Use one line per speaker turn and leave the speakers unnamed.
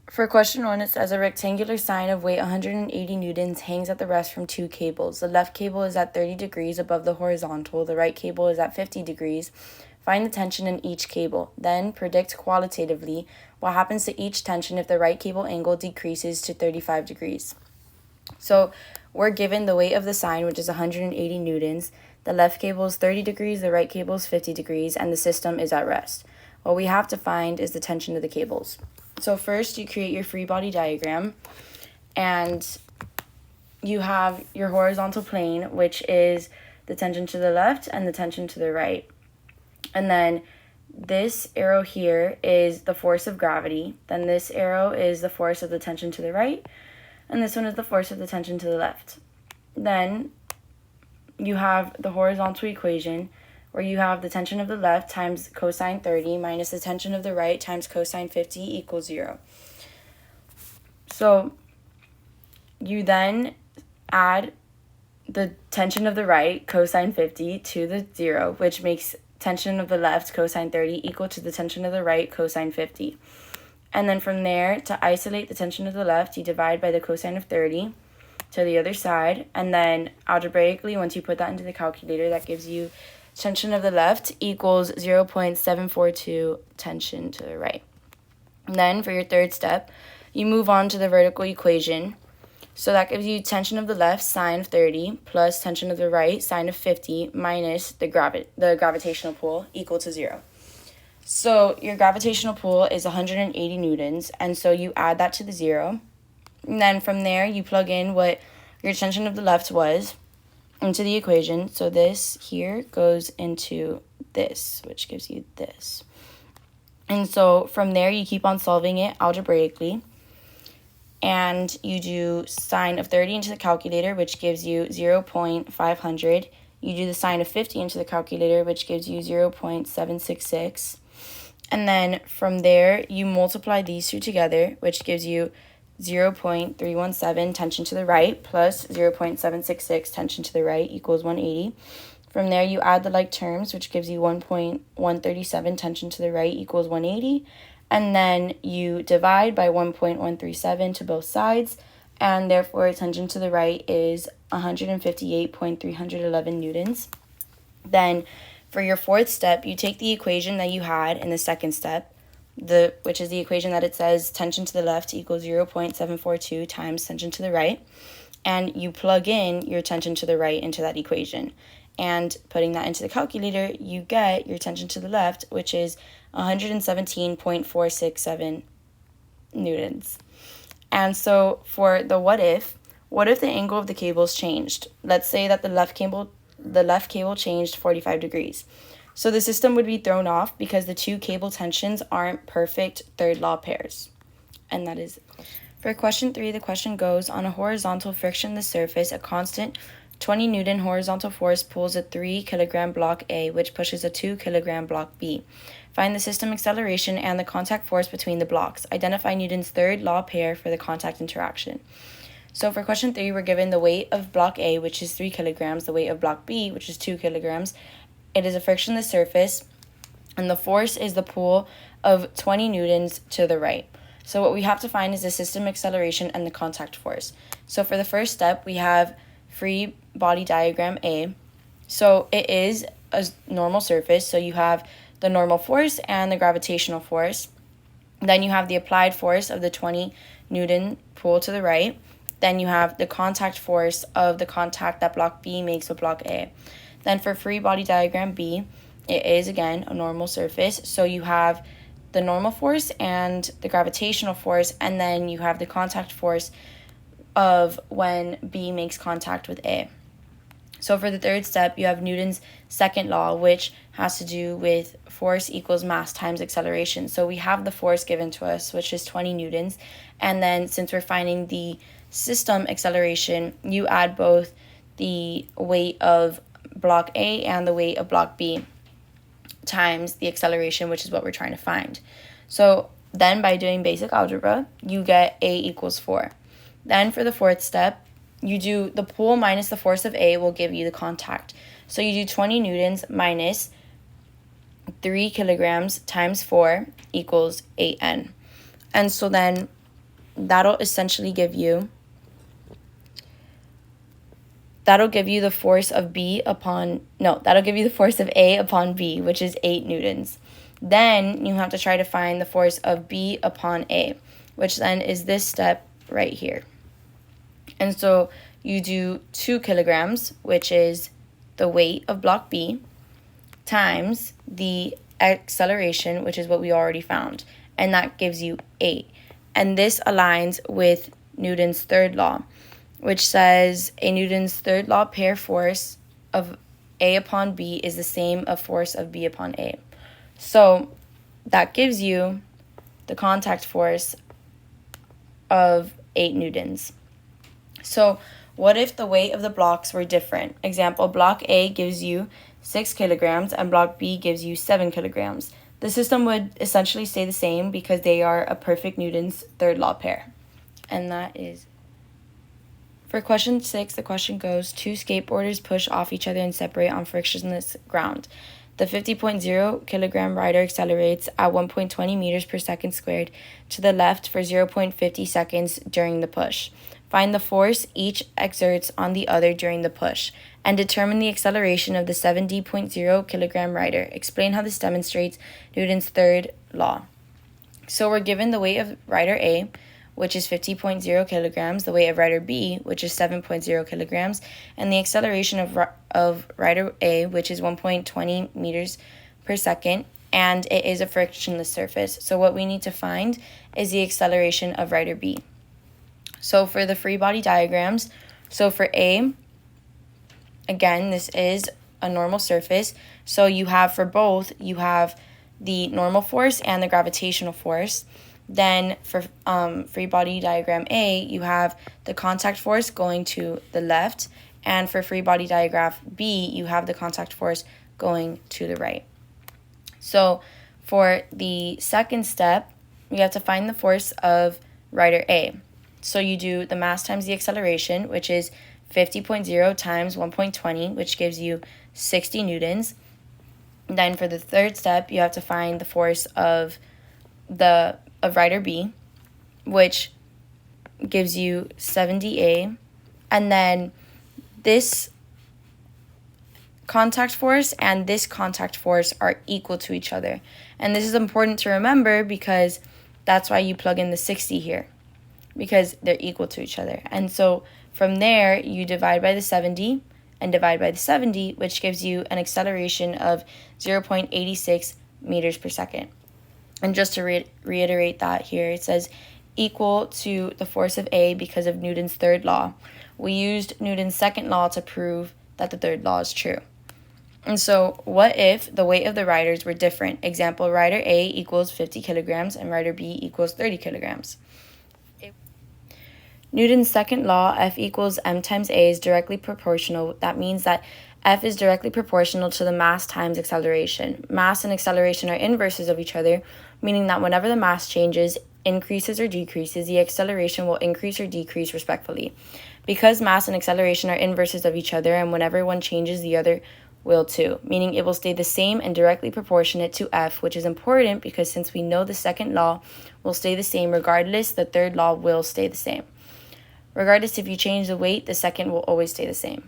For question 1, it says a rectangular sign of weight 180 newtons hangs at the rest from 2 cables. The left cable is at 30 degrees above the horizontal. The right cable is at 50 degrees. Find the tension in each cable. Then predict qualitatively what happens to each tension if the right cable angle decreases to 35 degrees. So we're given the weight of the sign, which is 180 newtons. The left cable is 30 degrees, the right cable is 50 degrees, and the system is at rest. What we have to find is the tension of the cables. So first, you create your free body diagram, and you have your horizontal plane, which is the tension to the left and the tension to the right. And then this arrow here is the force of gravity. Then this arrow is the force of the tension to the right, and this one is the force of the tension to the left. Then you have the horizontal equation, where you have the tension of the left times cosine 30 minus the tension of the right times cosine 50 equals 0. So you then add the tension of the right, cosine 50, to the 0, which makes tension of the left, cosine 30, equal to the tension of the right, cosine 50. And then from there, to isolate the tension of the left, you divide by the cosine of 30 to the other side. And then algebraically, once you put that into the calculator, that gives you tension of the left equals 0.742 tension to the right. And then for your third step, you move on to the vertical equation. So that gives you tension of the left, sine of 30, plus tension of the right, sine of 50, minus the gravitational pull, equal to 0. So your gravitational pull is 180 newtons, and so you add that to the 0. And then from there, you plug in what your tension of the left was into the equation. So this here goes into this, which gives you this. And so from there, you keep on solving it algebraically. And you do sine of 30 into the calculator, which gives you 0.500. You do the sine of 50 into the calculator, which gives you 0.766. And then from there, you multiply these two together, which gives you 0.317 tension to the right plus 0.766 tension to the right equals 180. From there, you add the like terms, which gives you 1.137 tension to the right equals 180. And then you divide by 1.137 to both sides, and therefore tension to the right is 158.311 newtons. Then for your fourth step, you take the equation that you had in the second step, which is the equation that it says tension to the left equals 0.742 times tension to the right, and you plug in your tension to the right into that equation. And putting that into the calculator, you get your tension to the left, which is 117.467 newtons. And so for the what if the angle of the cables changed? Let's say that the left cable changed 45 degrees. So the system would be thrown off because the two cable tensions aren't perfect third law pairs. And that is it. For question 3, the question goes, on a horizontal frictionless surface, a constant 20 Newton horizontal force pulls a 3 kilogram block A, which pushes a 2 kilogram block B. Find the system acceleration and the contact force between the blocks. Identify Newton's third law pair for the contact interaction. So for question 3, we're given the weight of block A, which is 3 kilograms, the weight of block B, which is 2 kilograms. It is a frictionless surface, and the force is the pull of 20 newtons to the right. So what we have to find is the system acceleration and the contact force. So for the first step, we have free body diagram A. So it is a normal surface, so you have the normal force and the gravitational force. Then you have the applied force of the 20 Newton pull to the right. Then you have the contact force of the contact that block B makes with block A. Then for free body diagram B, it is, again, a normal surface. So you have the normal force and the gravitational force, and then you have the contact force of when B makes contact with A. So for the third step, you have Newton's second law, which has to do with force equals mass times acceleration. So we have the force given to us, which is 20 newtons. And then since we're finding the system acceleration, you add both the weight of block A and the weight of block B times the acceleration, which is what we're trying to find. So then by doing basic algebra, you get A equals 4. Then for the fourth step, you do the pull minus the force of A will give you the contact. So you do 20 newtons minus 3 kilograms times 4 equals 8N. And so then that'll essentially give you the force of that'll give you the force of A upon B, which is 8 newtons. Then you have to try to find the force of B upon A, which then is this step right here. And so you do 2 kilograms, which is the weight of block B, times the acceleration, which is what we already found, and that gives you 8. And this aligns with Newton's third law, which says a Newton's third law pair force of A upon B is the same of force of B upon A. So that gives you the contact force of 8 newtons. So what if the weight of the blocks were different? Example, block A gives you 6 kilograms and block B gives you 7 kilograms. The system would essentially stay the same because they are a perfect Newton's third law pair. And that is... For question 6, the question goes, 2 skateboarders push off each other and separate on frictionless ground. The 50.0 kilogram rider accelerates at 1.20 meters per second squared to the left for 0.50 seconds during the push. Find the force each exerts on the other during the push, and determine the acceleration of the 70.0 kilogram rider. Explain how this demonstrates Newton's third law. So we're given the weight of rider A, which is 50.0 kilograms, the weight of rider B, which is 7.0 kilograms, and the acceleration of rider A, which is 1.20 meters per second, and it is a frictionless surface. So what we need to find is the acceleration of rider B. So for the free body diagrams, so for A, again, this is a normal surface. So you have for both, you have the normal force and the gravitational force. Then for free body diagram A, you have the contact force going to the left, and for free body diagram B, you have the contact force going to the right. So for the second step, we have to find the force of rider A. So you do the mass times the acceleration, which is 50.0 times 1.20, which gives you 60 newtons. And then for the third step, you have to find the force of rider B, which gives you 70A. And then this contact force and this contact force are equal to each other. And this is important to remember because that's why you plug in the 60 here, because they're equal to each other. And so from there, you divide by the 70 and divide by the 70, which gives you an acceleration of 0.86 meters per second. And just to reiterate that here, it says equal to the force of A because of Newton's third law. We used Newton's second law to prove that the third law is true. And so what if the weight of the riders were different? Example, rider A equals 50 kilograms and rider B equals 30 kilograms. Newton's second law, F equals m times A, is directly proportional. That means that F is directly proportional to the mass times acceleration. Mass and acceleration are inverses of each other, meaning that whenever the mass changes, increases or decreases, the acceleration will increase or decrease respectively. Because mass and acceleration are inverses of each other, and whenever one changes, the other will too, meaning it will stay the same and directly proportionate to F, which is important because since we know the second law will stay the same regardless, the third law will stay the same. Regardless if you change the weight, the second will always stay the same.